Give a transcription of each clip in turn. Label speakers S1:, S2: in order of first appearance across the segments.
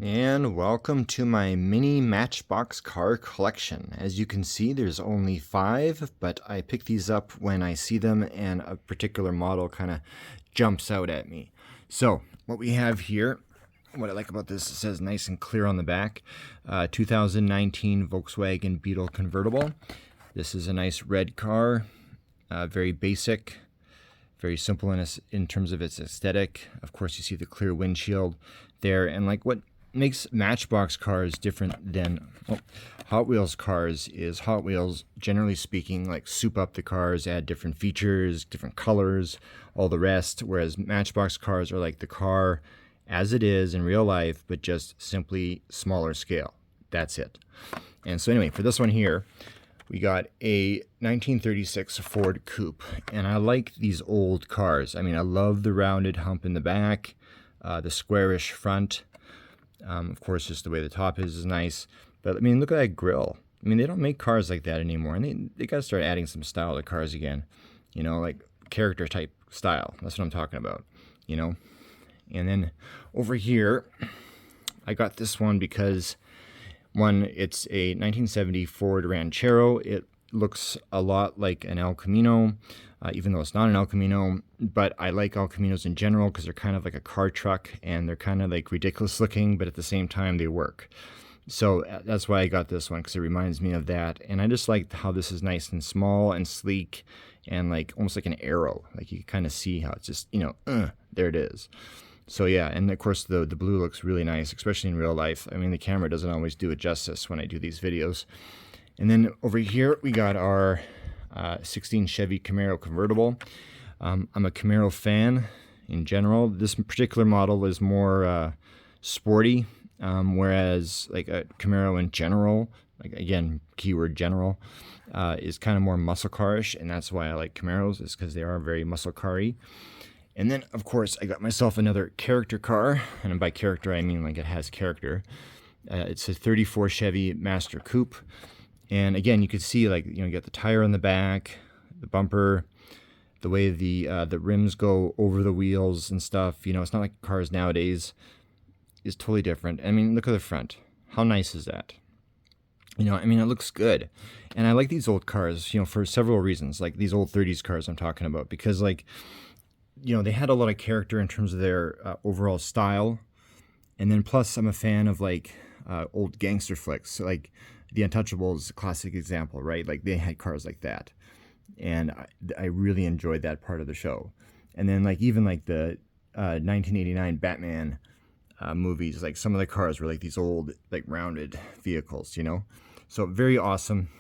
S1: And welcome to my mini Matchbox car collection. As you can see, there's only 5, but I pick these up when I see them and a particular model kind of jumps out at me. So what we have here, what I like about this, it says nice and clear on the back, 2019 Volkswagen Beetle Convertible. This is a nice red car, very basic, very simple in terms of its aesthetic. Of course, you see the clear windshield there, and like what makes Matchbox cars different than Hot Wheels cars is Hot Wheels, generally speaking, like soup up the cars, add different features, different colors, all the rest, whereas Matchbox cars are like the car as it is in real life, but just simply smaller scale. That's it. And so anyway, for this one here, we got a 1936 Ford Coupe, and I like these old cars. I mean, I love the rounded hump in the back, the squarish front. Of course, just the way the top is nice. But I mean, look at that grille. I mean, they don't make cars like that anymore, and they got to start adding some style to cars again. You know, like character type style. That's what I'm talking about. You know. And then over here, I got this one because one, it's a 1970 Ford Ranchero. It looks a lot like an El Camino, even though it's not an El Camino. But I like El Caminos in general because they're kind of like a car truck, and they're kind of like ridiculous looking, but at the same time they work. So that's why I got this one, because it reminds me of that. And I just like how this is nice and small and sleek and like almost like an arrow. Like you can kind of see how it's just, you know, there it is. So yeah, and of course the blue looks really nice, especially in real life. I mean, the camera doesn't always do it justice when I do these videos. And then over here we got our 16 Chevy Camaro convertible. I'm a Camaro fan in general. This particular model is more sporty, whereas like a Camaro in general, like again, keyword general, is kind of more muscle carish, and that's why I like Camaros, is because they are very muscle car-y. And then, of course, I got myself another character car, and by character I mean like it has character. It's a 34 Chevy Master Coupe, and again, you can see like, you know, you got the tire on the back, the bumper, the way the rims go over the wheels and stuff. You know, it's not like cars nowadays. Is totally different. I mean, look at the front. How nice is that? You know, I mean, it looks good. And I like these old cars, you know, for several reasons, like these old 30s cars I'm talking about, because like, you know, they had a lot of character in terms of their overall style. And then plus I'm a fan of like old gangster flicks. So like The Untouchables is a classic example, right? Like they had cars like that. And I really enjoyed that part of the show. And then like even like the 1989 Batman movies, like some of the cars were like these old like rounded vehicles, you know. So very awesome.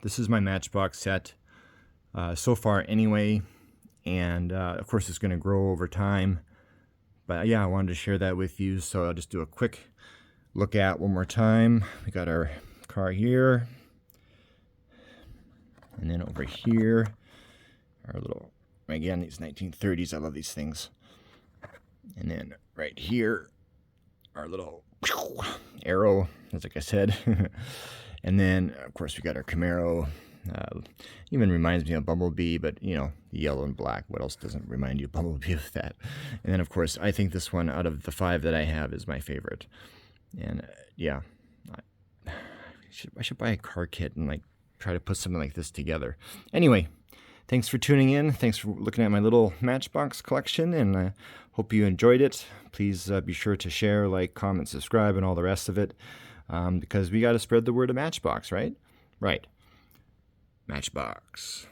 S1: This is my Matchbox set so far anyway. And of course it's going to grow over time, but yeah, I wanted to share that with you. So I'll just do a quick look at one more time. We got our car here, and then over here our little, again, these 1930s, I love these things. And then right here our little arrow, as like I said. And then of course we got our Camaro. Even reminds me of Bumblebee, but you know, yellow and black. What else doesn't remind you of Bumblebee with that? And then of course, I think this one out of the 5 that I have is my favorite. And yeah, I should buy a car kit and like try to put something like this together. Anyway, thanks for tuning in. Thanks for looking at my little Matchbox collection, and I hope you enjoyed it. Please be sure to share, like, comment, subscribe, and all the rest of it, because we got to spread the word of Matchbox, right? Right. Matchbox.